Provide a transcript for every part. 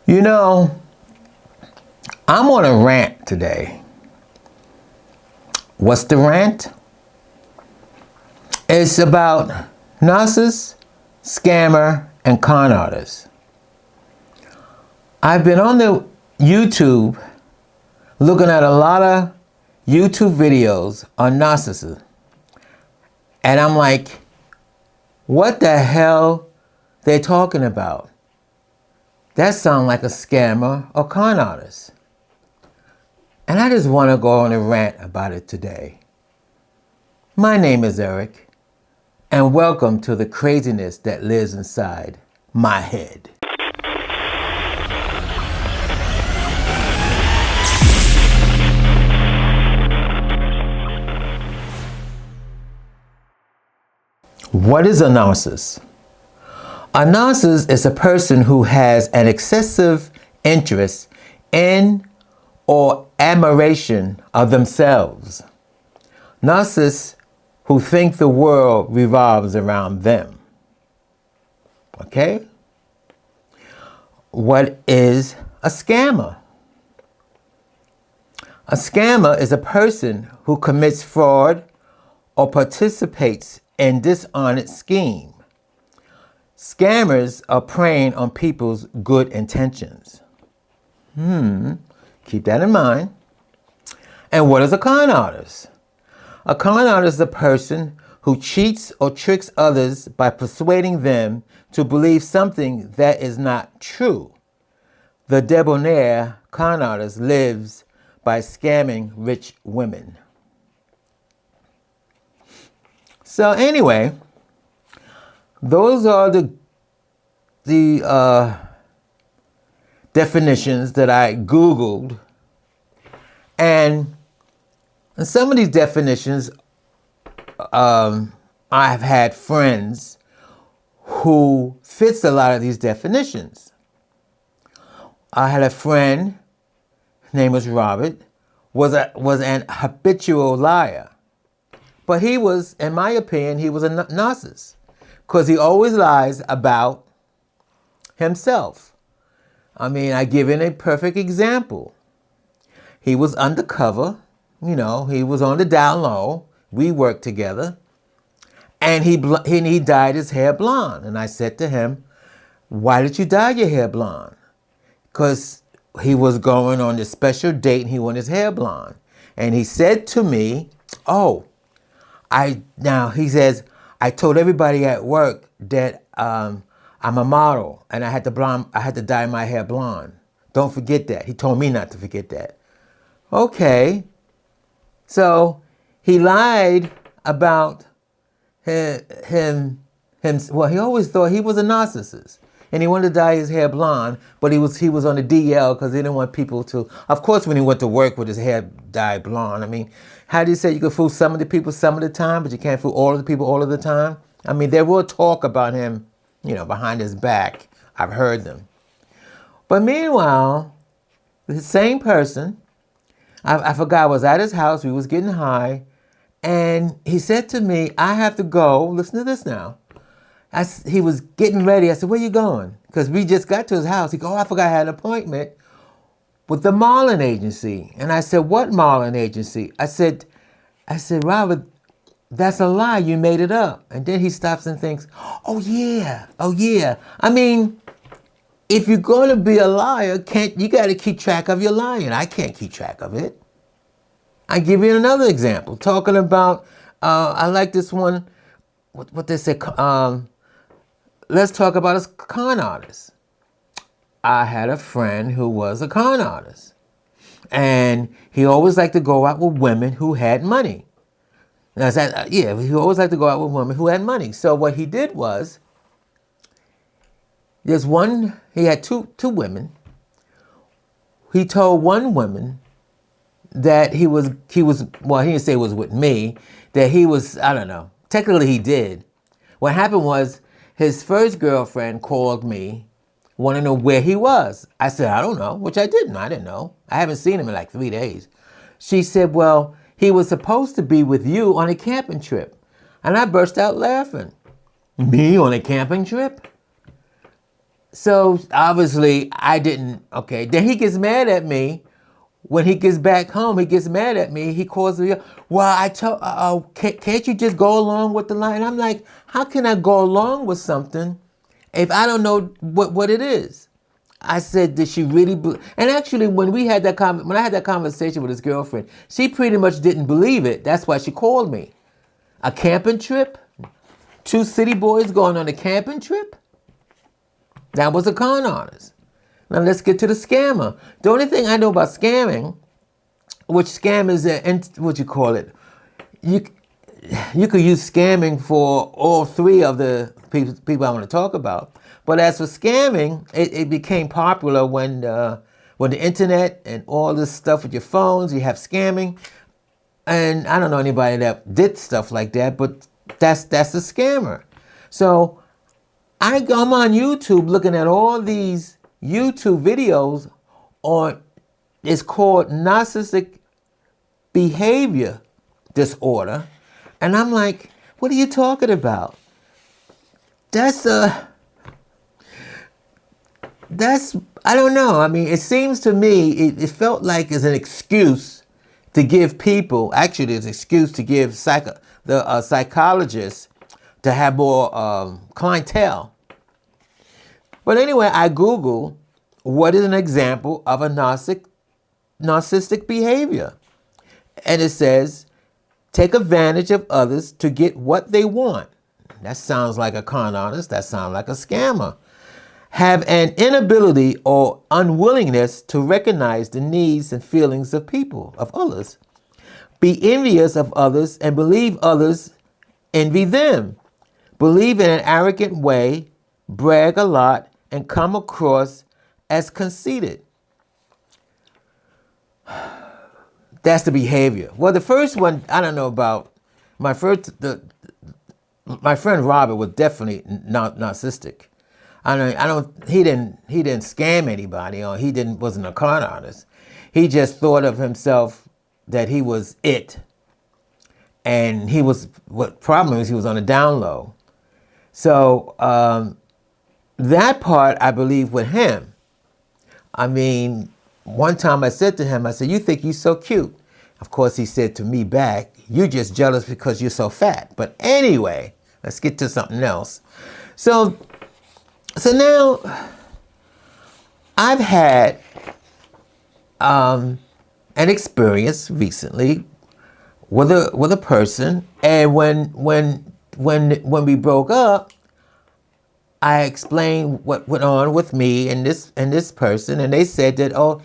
You know, I'm on a rant today. What's the rant? It's about narcissists, scammer, and con artists. I've been on the YouTube looking at a lot of YouTube videos on narcissism. And I'm like, what the hell they talking about? That sounds like a scammer or con artist. And I just want to go on a rant about it today. My name is Eric, and welcome to the craziness that lives inside my head. What is a narcissist? A narcissist is a person who has an excessive interest in or admiration of themselves. Narcissists who think the world revolves around them. Okay? What is a scammer? A scammer is a person who commits fraud or participates in dishonest scheme. Scammers are preying on people's good intentions. Keep that in mind. And what is a con artist? A con artist is a person who cheats or tricks others by persuading them to believe something that is not true. The debonair con artist lives by scamming rich women. So anyway, those are the definitions that I Googled. And some of these definitions, I have had friends who fits a lot of these definitions. I had a friend, his name was Robert, was an habitual liar. But he was, in my opinion, he was a narcissist because he always lies about himself. I mean, I give in a perfect example. He was undercover, he was on the down low. We worked together, and he dyed his hair blonde. And I said to him, "Why did you dye your hair blonde?" Because he was going on this special date and he wanted his hair blonde. And he said to me, he says, I told everybody at work that I'm a model and I had to dye my hair blonde. Don't forget that. He told me not to forget that. Okay. So he lied about him. Well, he always thought he was a narcissist. And he wanted to dye his hair blonde, but he was on the DL because he didn't want people to. Of course, when he went to work with his hair dyed blonde, I mean, how do you say you can fool some of the people some of the time, but you can't fool all of the people all of the time? I mean, there will talk about him, behind his back. I've heard them. But meanwhile, the same person, I forgot, I was at his house, we was getting high, and he said to me, I have to go, listen to this now. He was getting ready. I said, where you going? Because we just got to his house. He goes, I forgot I had an appointment with the modeling agency. And I said, what modeling agency? I said, Robert, that's a lie. You made it up. And then he stops and thinks, oh yeah. I mean, if you're going to be a liar, you got to keep track of your lying. I can't keep track of it. I give you another example. Talking about, I like this one, what they say, let's talk about a con artist. I had a friend who was a con artist. And he always liked to go out with women who had money. And I said, he always liked to go out with women who had money. So what he did was, he had two women. He told one woman that he didn't say it was with me, that he was, I don't know. Technically he did. What happened was, his first girlfriend called me, wanted to know where he was. I said, I don't know, which I didn't. I didn't know. I haven't seen him in like 3 days. She said, well, he was supposed to be with you on a camping trip. And I burst out laughing. Me on a camping trip? So obviously I didn't. Okay, then he gets mad at me. When he gets back home, he gets mad at me. He calls me, well, can't you just go along with the line? I'm like, how can I go along with something if I don't know what it is? I said, did she really And actually, when I had that conversation with his girlfriend, she pretty much didn't believe it. That's why she called me. A camping trip? Two city boys going on a camping trip? That was a con artist. Now let's get to the scammer. The only thing I know about scamming, which scam is what you call it, you could use scamming for all three of the people I want to talk about. But as for scamming, it became popular when the internet and all this stuff with your phones, you have scamming. And I don't know anybody that did stuff like that, but that's a scammer. So I'm on YouTube looking at all these YouTube videos on, it's called narcissistic behavior disorder. And I'm like, what are you talking about? That's I don't know. I mean, it seems to me, it felt like it's an excuse to give people, actually it's an excuse to give psychologists to have more clientele. But anyway, I Google what is an example of a narcissistic behavior. And it says, take advantage of others to get what they want. That sounds like a con artist. That sounds like a scammer. Have an inability or unwillingness to recognize the needs and feelings of people, of others. Be envious of others and believe others envy them. Believe in an arrogant way, brag a lot, and come across as conceited. That's the behavior. Well, the first one, I don't know about. My friend Robert was definitely not narcissistic. He didn't scam anybody, or wasn't a con artist. He just thought of himself that he was it. And what problem is he was on a down low. So that part, I believe, with him. I mean, one time I said to him, I said, you think you're so cute. Of course, he said to me back, you're just jealous because you're so fat. But anyway, let's get to something else. So now I've had an experience recently with a person, and when we broke up, I explained what went on with me and this person, and they said that, oh,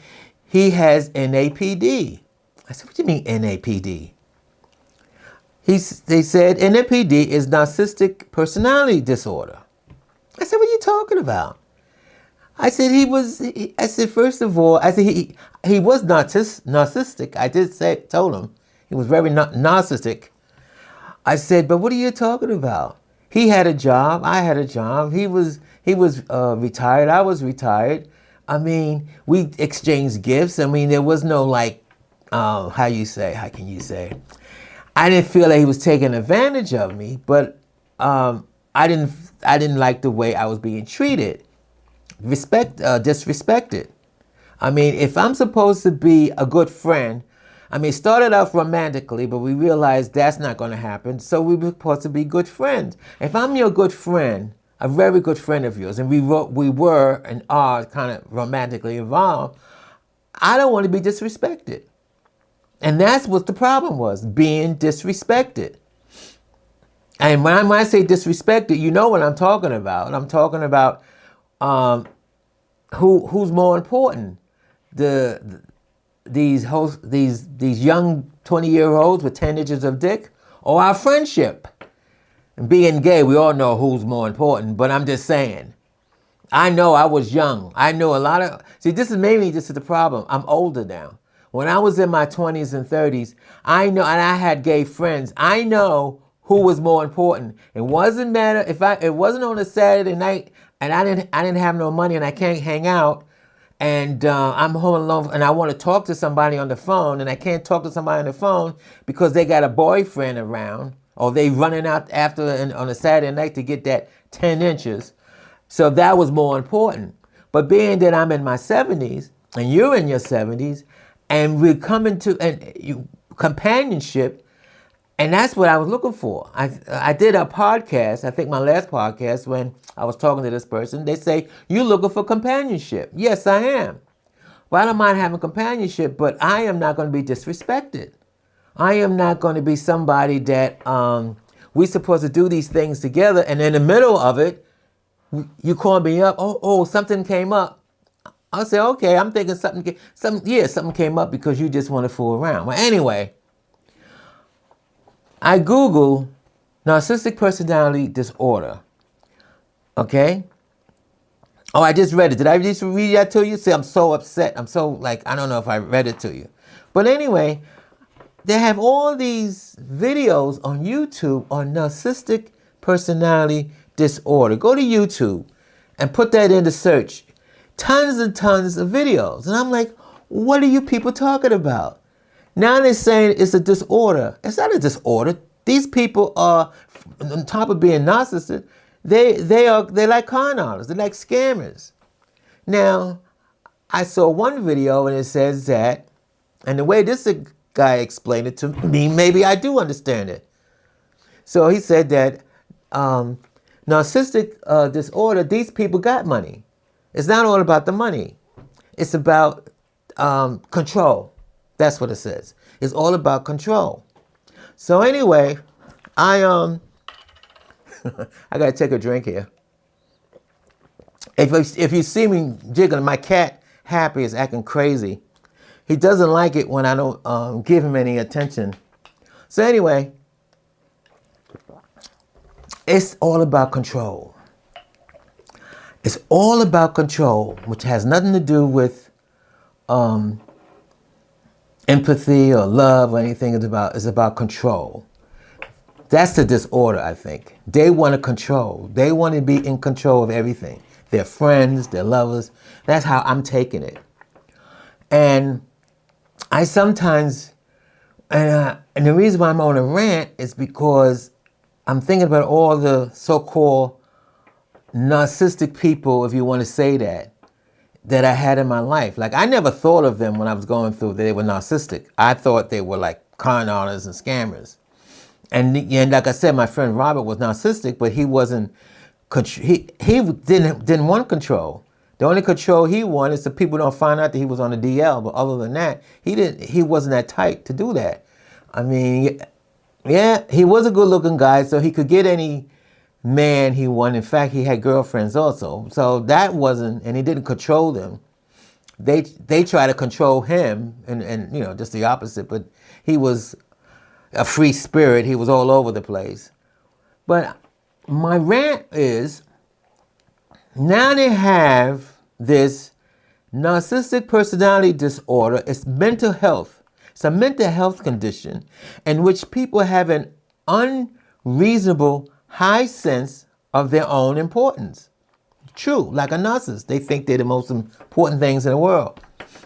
he has NAPD. I said, what do you mean NAPD? They said NAPD is narcissistic personality disorder. I said, what are you talking about? I said first of all, I said he was narcissistic. I told him he was very narcissistic. I said, but what are you talking about? He had a job. I had a job. He was retired. I was retired. I mean, we exchanged gifts. I mean, there was no how can you say? I didn't feel that he was taking advantage of me, but I didn't like the way I was being treated, disrespected. I mean, if I'm supposed to be a good friend, I mean, it started off romantically, but we realized that's not going to happen. So we were supposed to be good friends. If I'm your good friend, a very good friend of yours, and we were and are kind of romantically involved, I don't want to be disrespected. And that's what the problem was, being disrespected. And when I say disrespected, you know what I'm talking about. I'm talking about who's more important, these young 20-year-olds with 10 inches of dick, or our friendship. And being gay, we all know who's more important, but I'm just saying. I know I was young. I know a lot of, this is the problem. I'm older now. When I was in my 20s and 30s, I know, and I had gay friends, I know who was more important. It wasn't matter it wasn't on a Saturday night and I didn't have no money and I can't hang out, and I'm home alone and I want to talk to somebody on the phone, and I can't talk to somebody on the phone because they got a boyfriend around, or they running out on a Saturday night to get that 10 inches. So that was more important. But being that I'm in my 70s and you're in your 70s and we're coming to companionship, and that's what I was looking for. I did a podcast, I think my last podcast, when I was talking to this person. They say, you're looking for companionship. Yes, I am. Well, I don't mind having companionship, but I am not going to be disrespected. I am not going to be somebody that we're supposed to do these things together, and in the middle of it, you call me up. Oh, something came up. I'll say, okay, I'm thinking something came up because you just want to fool around. Well, anyway, I Google narcissistic personality disorder. Okay? Oh, I just read it. Did I just read that to you? See, I'm so upset. I'm so I don't know if I read it to you. But anyway, they have all these videos on YouTube on narcissistic personality disorder. Go to YouTube and put that into search. Tons and tons of videos. And I'm like, what are you people talking about? Now they're saying it's a disorder. It's not a disorder. These people are, on top of being narcissists, they're like con artists. They're like scammers. Now, I saw one video and it says that, and the way this guy explained it to me, maybe I do understand it. So he said that narcissistic disorder, these people got money. It's not all about the money. It's about control. That's what it says. It's all about control. So anyway, I gotta take a drink here. If you see me jiggling, my cat Happy is acting crazy. He doesn't like it when I don't give him any attention. So anyway, it's all about control. It's all about control, which has nothing to do with empathy or love or anything. It's about control. That's the disorder, I think. They want to control. They want to be in control of everything. Their friends, their lovers. That's how I'm taking it. And I sometimes, and the reason why I'm on a rant is because I'm thinking about all the so-called narcissistic people, if you want to say that I had in my life. Like, I never thought of them when I was going through that they were narcissistic. I thought they were like con artists and scammers. And like I said, my friend Robert was narcissistic, but he wasn't. He didn't want control. The only control he wanted is so people don't find out that he was on the DL. But other than that, he wasn't that type to do that. I mean, yeah, he was a good-looking guy, so he could get any man he wanted. In fact, he had girlfriends also. So that wasn't, and he didn't control them. They try to control him, and just the opposite. But he was a free spirit. He was all over the place. But my rant is, now they have this narcissistic personality disorder. It's mental health. It's a mental health condition in which people have an unreasonable high sense of their own importance. True, like a narcissist. They think they're the most important things in the world.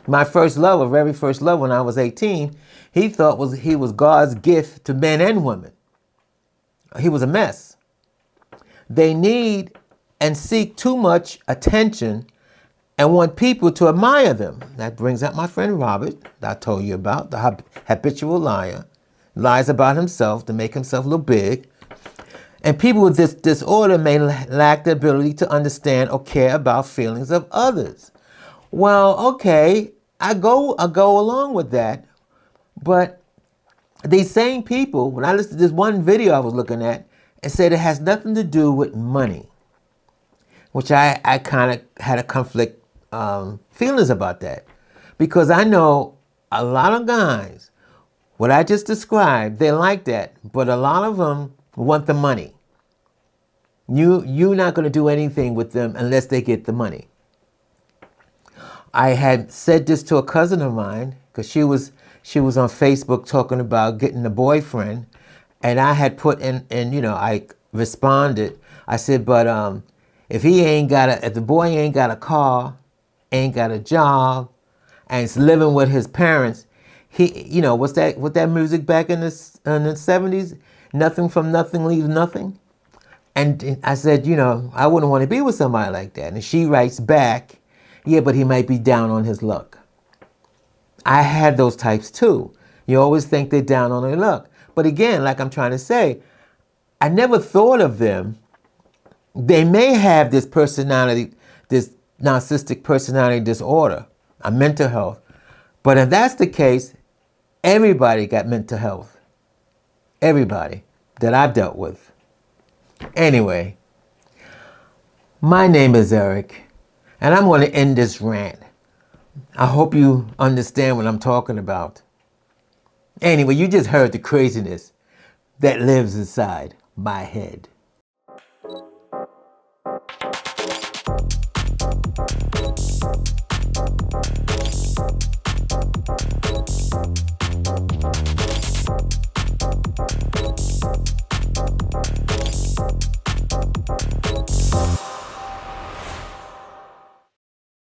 My very first love when I was 18, he thought he was God's gift to men and women. He was a mess. They need and seek too much attention and want people to admire them. That brings up my friend Robert, that I told you about, the habitual liar. Lies about himself to make himself look big. And people with this disorder may lack the ability to understand or care about feelings of others. Well, okay, I go along with that. But these same people, when I listened to this one video I was looking at, it said it has nothing to do with money, which I kind of had a conflict feelings about that. Because I know a lot of guys, what I just described, they like that, but a lot of them want the money. You're not going to do anything with them unless they get the money. I had said this to a cousin of mine because she was on Facebook talking about getting a boyfriend, and I had put in I responded. I said, but if the boy ain't got a car, ain't got a job, and is living with his parents, what's that music back in the 70s? Nothing from nothing leaves nothing. And I said, I wouldn't want to be with somebody like that. And she writes back, yeah, but he might be down on his luck. I had those types too. You always think they're down on their luck. But again, like I'm trying to say, I never thought of them. They may have this personality, this narcissistic personality disorder, a mental health. But if that's the case, everybody got mental health. Everybody that I've dealt with. Anyway, my name is Eric, and I'm going to end this rant. I hope you understand what I'm talking about. Anyway, you just heard the craziness that lives inside my head.